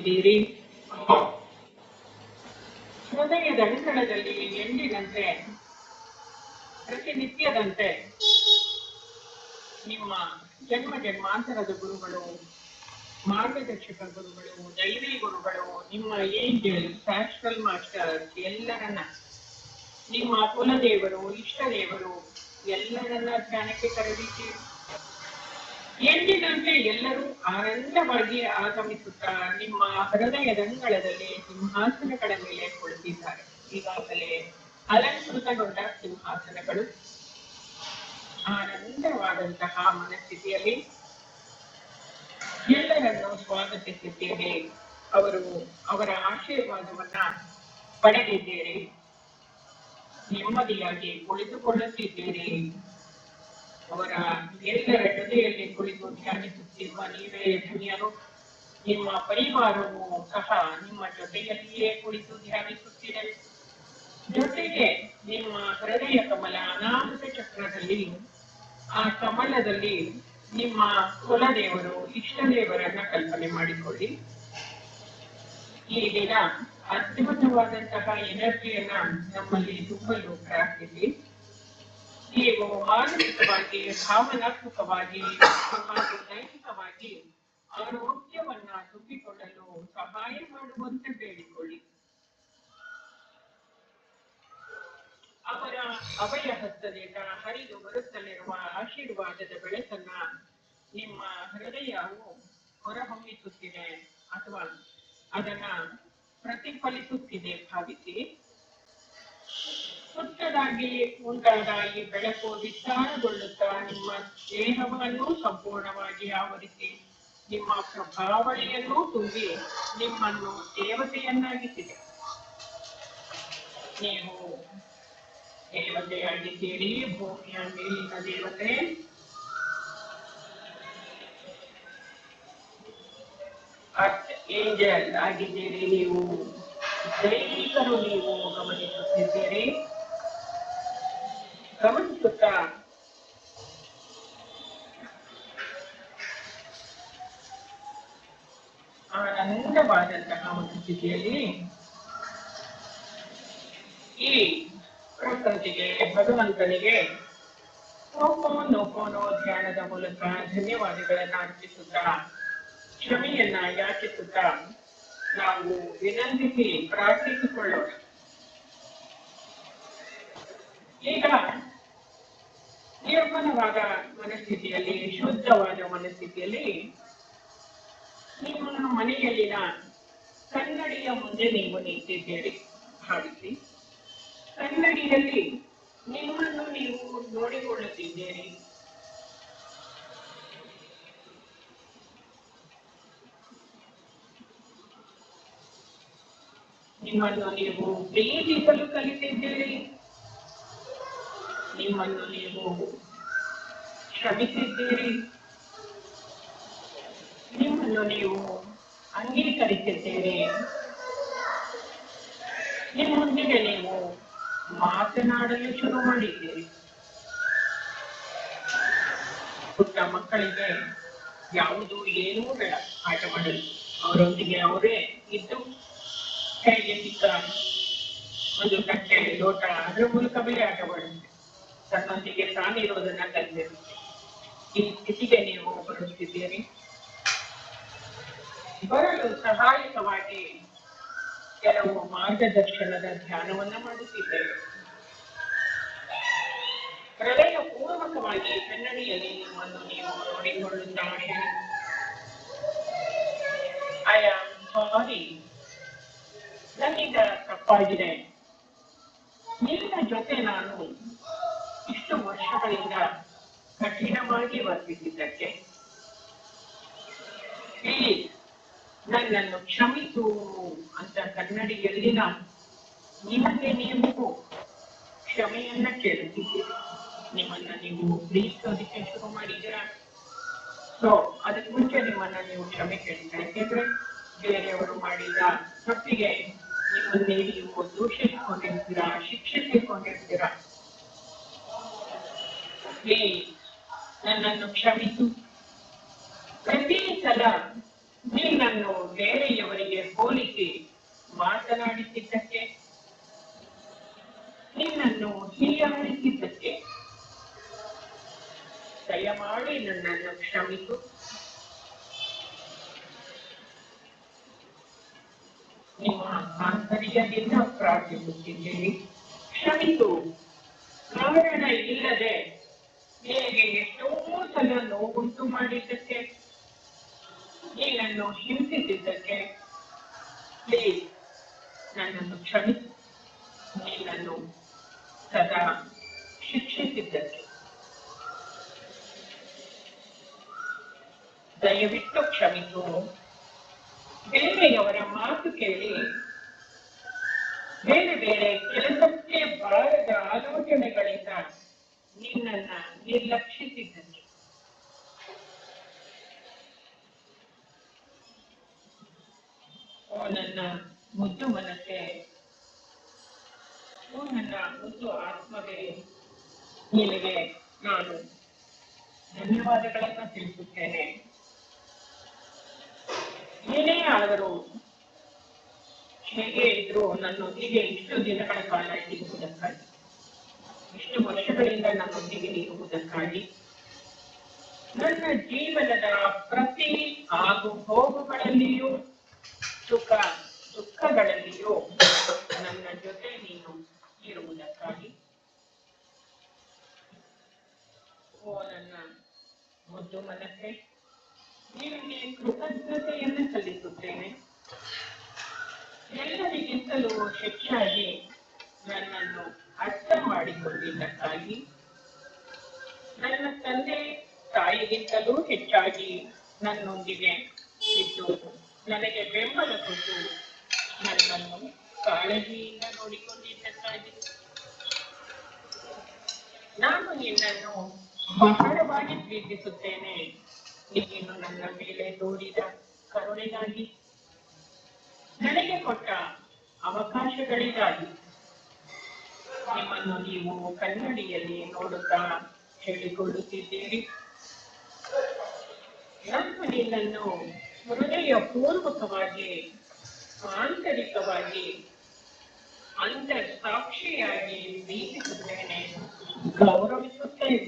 ಆಗಿದ್ದೀರಿ. ಹೃದಯದ ಅಂಗಳದಲ್ಲಿ ಎಂದಿನಂತೆ ಪ್ರತಿನಿತ್ಯದಂತೆ ನಿಮ್ಮ ಜನ್ಮಾಂತರದ ಗುರುಗಳು, ಮಾರ್ಗದರ್ಶಕ ಗುರುಗಳು, ದೈವಿ ಗುರುಗಳು, ನಿಮ್ಮ ಏಂಜಲ್, ಸ್ಯಾಸ್ಟ್ರಲ್ ಮಾಸ್ಟರ್ಸ್ ಎಲ್ಲರನ್ನ, ನಿಮ್ಮ ಕುಲದೇವರು, ಇಷ್ಟ ದೇವರು ಎಲ್ಲರನ್ನ ಧ್ಯಾನಕ್ಕೆ ಕರೆದಿದ್ದೀರಿ. ಎಂದಿನಂತೆ ಎಲ್ಲರೂ ಆನಂದವಾಗಿ ಆಗಮಿಸುತ್ತಾ ನಿಮ್ಮ ಹೃದಯದಂಗಳದಲ್ಲಿ ಸಿಂಹಾಸನಗಳ ಮೇಲೆ ಕುಳಿತಿದ್ದಾರೆ. ಈಗಾಗಲೇ ಅಲಂಕೃತಗೊಂಡ ಸಿಂಹಾಸನಗಳು ಆನಂದವಾದಂತಹ ಮನಸ್ಥಿತಿಯಲ್ಲಿ ಎಲ್ಲರನ್ನು ಸ್ವಾಗತಿಸಿದ್ದೇವೆ. ಅವರ ಆಶೀರ್ವಾದವನ್ನ ಪಡೆದಿದ್ದೀರಿ. ನೆಮ್ಮದಿಯಾಗಿ ಕುಳಿತುಕೊಳ್ಳುತ್ತಿದ್ದೀರಿ. ಅವರ ಎಲ್ಲರ ಜೊತೆಯಲ್ಲಿ ಕುಳಿತು ಧ್ಯಾನಿಸುತ್ತಿರುವ ನೀವೇ ಧನ್ಯರು. ನಿಮ್ಮ ಪರಿವಾರವು ಸಹ ನಿಮ್ಮ ಜೊತೆಯಲ್ಲಿಯೇ ಕುಳಿತು ಧ್ಯಾನಿಸುತ್ತಿದೆ. ಜೊತೆಗೆ ನಿಮ್ಮ ಹೃದಯ ಕಮಲ ಅನಾಹುತ ಚಕ್ರದಲ್ಲಿ, ಆ ಕಮಲದಲ್ಲಿ ನಿಮ್ಮ ಕುಲದೇವರು, ಇಷ್ಟ ದೇವರನ್ನ ಕಲ್ಪನೆ ಮಾಡಿಕೊಳ್ಳಿ. ಈ ದಿನ ಅದ್ಭುತವಾದಂತಹ ಎನರ್ಜಿಯನ್ನ ನಮ್ಮಲ್ಲಿ ತುಂಬಲು ಪ್ರಾರ್ಥಿಸಿ. ನೀವು ಮಾನಸಿಕವಾಗಿ, ಭಾವನಾತ್ಮಕವಾಗಿ ಹಾಗೂ ದೈಹಿಕವಾಗಿ ಆರೋಗ್ಯವನ್ನ ತುಂಬಿಕೊಳ್ಳಲು ಸಹಾಯ ಮಾಡುವಂತೆ ಬೇಡಿಕೊಳ್ಳಿ. ಅವರ ಅಭಯ ಹಸ್ತದಿಂದ ಹರಿದು ಬರುತ್ತಲಿರುವ ಆಶೀರ್ವಾದದ ಬೆಳಕನ್ನ ನಿಮ್ಮ ಹೃದಯವು ಹೊರಹೊಮ್ಮಿಸುತ್ತಿದೆ ಅಥವಾ ಅದನ್ನ ಪ್ರತಿಫಲಿಸುತ್ತಿದೆ ಭಾವಿಸಿ. ಸುತ್ತದಾಗಿ ಉಂಟಾದ ಈ ಬೆಳಕು ವಿಸ್ತಾರಗೊಳ್ಳುತ್ತಾ ನಿಮ್ಮ ದೇಹವನ್ನು ಸಂಪೂರ್ಣವಾಗಿ ಆವರಿಸಿ ನಿಮ್ಮ ಪ್ರಭಾವಳಿಯನ್ನು ತುಂಬಿ ನಿಮ್ಮನ್ನು ದೇವತೆಯನ್ನಾಗಿಸಿದೆ. ನೀವು ದೇವತೆಯಾಗಿದ್ದೀರಿ, ಭೂಮಿಯ ಮೇಲಿನ ದೇವತೆ. ಏಂಜಲ್ ಆಗಿದ್ದೀರಿ ನೀವು, ದೈವಿಕರು ನೀವು ಗಮನಿಸುತ್ತಿದ್ದೀರಿ. ಗಮನಿಸುತ್ತಾ ಆನಂದವಾದಂತಹ ಒಂದು ಸ್ಥಿತಿಯಲ್ಲಿ ಈ ಪ್ರಕೃತಿಗೆ, ಭಗವಂತನಿಗೆ ನೋಕೋನೋ ಧ್ಯಾನದ ಮೂಲಕ ಧನ್ಯವಾದಗಳನ್ನ ಅರ್ಪಿಸುತ್ತಾ, ಕ್ಷಮೆಯನ್ನ ಯಾಚಿಸುತ್ತಾ ನಾವು ವಿನಂತಿಸಿ ಪ್ರಾರ್ಥಿಸಿಕೊಳ್ಳೋಣ. ಈಗ ನಿರ್ಮಲವಾದ ಮನಸ್ಥಿತಿಯಲ್ಲಿ, ಶುದ್ಧವಾದ ಮನಸ್ಥಿತಿಯಲ್ಲಿ ನಿಮ್ಮ ಮನೆಯಲ್ಲಿನ ಕನ್ನಡಿಯ ಮುಂದೆ ನೀವು ನಿಂತಿದ್ದೀರಿ ಭಾವಿಸಿ. ಕನ್ನಡಿಯಲ್ಲಿ ನಿಮ್ಮನ್ನು ನೀವು ನೋಡಿಕೊಳ್ಳುತ್ತಿದ್ದೀರಿ. ನಿಮ್ಮನ್ನು ನೀವು ಪ್ರೀತಿಸಲು ಕಲಿತಿದ್ದೀರಿ. ನಿಮ್ಮನ್ನು ನೀವು ಶ್ರಮಿಸಿದ್ದೀರಿ. ನಿಮ್ಮನ್ನು ನೀವು ಅಂಗೀಕರಿಸಿದ್ದೀರಿ. ನಿಮ್ಮೊಂದಿಗೆ ನೀವು ಮಾತನಾಡಲು ಶುರು ಮಾಡಿದ್ದೀರಿ. ಪುಟ್ಟ ಮಕ್ಕಳಿಗೆ ಯಾವುದು ಏನೂ ಬೇಡ ಆಟವಾಡಲು. ಅವರೊಂದಿಗೆ ಅವರೇ ಇದ್ದು ಕೈಗೆ ಸಿಕ್ಕ ಒಂದು ತಟ್ಟೆ, ಲೋಟ, ಅದರ ಮೂಲಕವೇ ಆಟವಾಡುತ್ತೆ. ತನ್ನೊಂದಿಗೆ ತಾನಿರುವುದನ್ನ ಕಲಿತಿರುತ್ತೆ. ಈ ಸ್ಥಿತಿಗೆ ನೀವು ಬರುತ್ತಿದ್ದೀರಿ. ಬರಲು ಸಹಾಯಕವಾಗಿ ಕೆಲವು ಮಾರ್ಗದರ್ಶನದ ಧ್ಯಾನವನ್ನ ಮಾಡುತ್ತಿದ್ದೇವೆ. ಹೃದಯ ಪೂರ್ವಕವಾಗಿ ಕನ್ನಡಿಯಲ್ಲಿ ನಿಮ್ಮನ್ನು ನೀವು ನೋಡಿಕೊಳ್ಳುತ್ತಾ ಹೇಳಿ, ಐ ಆಮ್ ಸಾರಿ, ನನ್ನಿಂದ ತಪ್ಪಾಗಿದೆ. ನಿನ್ನ ಜೊತೆ ನಾನು ಇಷ್ಟು ವರ್ಷಗಳಿಂದ ಕಠಿಣವಾಗಿ ವರ್ತಿಸಿದ್ದಕ್ಕೆ ಪ್ಲೀಸ್ ನನ್ನನ್ನು ಕ್ಷಮಿಸು ಅಂತ ಕನ್ನಡಿಯಲ್ಲಿ ನಾನು ನಿಮಗೆ ನೀವು ಕ್ಷಮೆಯನ್ನ ಕೇಳುತ್ತಿದ್ದೀರಿ. ನಿಮ್ಮನ್ನ ನೀವು ಪ್ರೀತಿಸೋದಕ್ಕೆ ಶುರು ಮಾಡಿದ್ದೀರಾ. ಸೊ ಅದಕ್ಕೆ ಮುಂಚೆ ನಿಮ್ಮನ್ನ ನೀವು ಕ್ಷಮೆ ಕೇಳ್ತಾ ಇದ್ದಿದ್ರೆ ಬೇರೆಯವರು ಮಾಡಿದ ತಪ್ಪಿಗೆ ನಿಮ್ಮನ್ನೇ ನೀವು ದೂಷಿಸಿಕೊಂಡಿರ್ತೀರಾ, ಶಿಕ್ಷಿಸಿಕೊಂಡಿರ್ತೀರಾ. ಪ್ಲೀಸ್ ನನ್ನನ್ನು ಕ್ಷಮಿಸು. ಪ್ರತಿ ಸಲ ನಿನ್ನನ್ನು ಬೇರೆಯವರಿಗೆ ಹೋಲಿಸಿ ಮಾತನಾಡಿಸಿದ್ದಕ್ಕೆ, ನಿನ್ನನ್ನು ಹೀಯಾಳಿಸಿದ್ದಕ್ಕೆ ದಯಮಾಡಿ ನನ್ನನ್ನು ಕ್ಷಮಿಸು. ನಿಮ್ಮ ಆಂತರ್ಯದಿಂದ ಪ್ರಾರ್ಥಿಸುತ್ತಿದ್ದೇನೆ, ಕ್ಷಮಿಸು. ಕಾರಣ ಇಲ್ಲದೆ ನಿನಗೆ ಎಷ್ಟೋ ಸಲ ನೋವುಂಟು ಮಾಡಿದ್ದಕ್ಕೆ, ನೀನನ್ನು ಹಿಂಸಿಸಿದ್ದಕ್ಕೆ ಪ್ಲೀಸ್ ನನ್ನನ್ನು ಕ್ಷಮಿಸು. ನಿನ್ನನ್ನು ಸದಾ ಶಿಕ್ಷಿಸಿದ್ದಕ್ಕೆ ದಯವಿಟ್ಟು ಕ್ಷಮಿಸು. ಬೇರೆಯವರ ಮಾತು ಕೇಳಿ ಬೇರೆ ಬೇರೆ ಕೆಲಸಕ್ಕೆ ಬಾರದ ಆಲೋಚನೆಗಳಿಂದ ನಿನ್ನನ್ನ ನಿರ್ಲಕ್ಷಿಸಿದ್ದಕ್ಕೆ, ಓ ನನ್ನ ಮುದ್ದು ಮನಸ್ಸೆ, ಓ ನನ್ನ ಮುದ್ದು ಆತ್ಮವೇ, ನಿನಗೆ ನಾನು ಧನ್ಯವಾದಗಳನ್ನು ತಿಳಿಸುತ್ತೇನೆ. ಏನೇ ಆದರೂ ಹೇಗೆ ಇದ್ರು ನನ್ನೊಂದಿಗೆ ಇಷ್ಟು ದಿನಗಳ ಕಾಲ ಇರುವುದಕ್ಕಾಗಿ, ಇಷ್ಟು ವರ್ಷಗಳಿಂದ ನನ್ನೊಂದಿಗೆ ಇರುವುದಕ್ಕಾಗಿ, ನನ್ನ ಜೀವನದ ಪ್ರತಿ ಆಗು ಹೋಗುಗಳಲ್ಲಿಯೂ ಸುಖ ದುಃಖಗಳಲ್ಲಿಯೂ ನನ್ನ ಜೊತೆ ನೀನು ಇರುವುದಕ್ಕಾಗಿ, ಓ ನನ್ನ ಮುದ್ದು ಮನಸ್ಸೆ, ನಿನಗೆ ಕೃತಜ್ಞತೆಯನ್ನು ಸಲ್ಲಿಸುತ್ತೇನೆ. ಎಲ್ಲರಿಗಿಂತಲೂ ಹೆಚ್ಚಾಗಿ ನನ್ನನ್ನು ಅರ್ಥ ಮಾಡಿಕೊಂಡಿದ್ದಕ್ಕಾಗಿ, ನನ್ನ ತಂದೆ ತಾಯಿಗಿಂತಲೂ ಹೆಚ್ಚಾಗಿ ನನ್ನೊಂದಿಗೆ ಇದ್ದು ನನಗೆ ಬೆಂಬಲ ಕೊಟ್ಟು ನನ್ನನ್ನು ಕಾಳಜಿಯಿಂದ ನೋಡಿಕೊಂಡಿದ್ದಕ್ಕಾಗಿ, ನಾನು ನಿನ್ನನ್ನು ಬಹಳವಾಗಿ ಪ್ರೀತಿಸುತ್ತೇನೆ. ನೀನು ನನ್ನ ಮೇಲೆ ತೋರಿದ ಕರುಣೆಗಾಗಿ, ನನಗೆ ಕೊಟ್ಟ ಅವಕಾಶಗಳಿಗಾಗಿ, ನಿಮ್ಮನ್ನು ನೀವು ಕನ್ನಡಿಯಲ್ಲಿ ನೋಡುತ್ತಾ ಹೇಳಿಕೊಳ್ಳುತ್ತಿದ್ದೀರಿ, ನಾನು ನಿನ್ನನ್ನು ಹೃದಯ ಪೂರ್ವಕವಾಗಿ, ಆಂತರಿಕವಾಗಿ, ಅಂತರ್ ಸಾಕ್ಷಿಯಾಗಿ ಪ್ರೀತಿಸುತ್ತೇನೆ, ಗೌರವಿಸುತ್ತೇನೆ.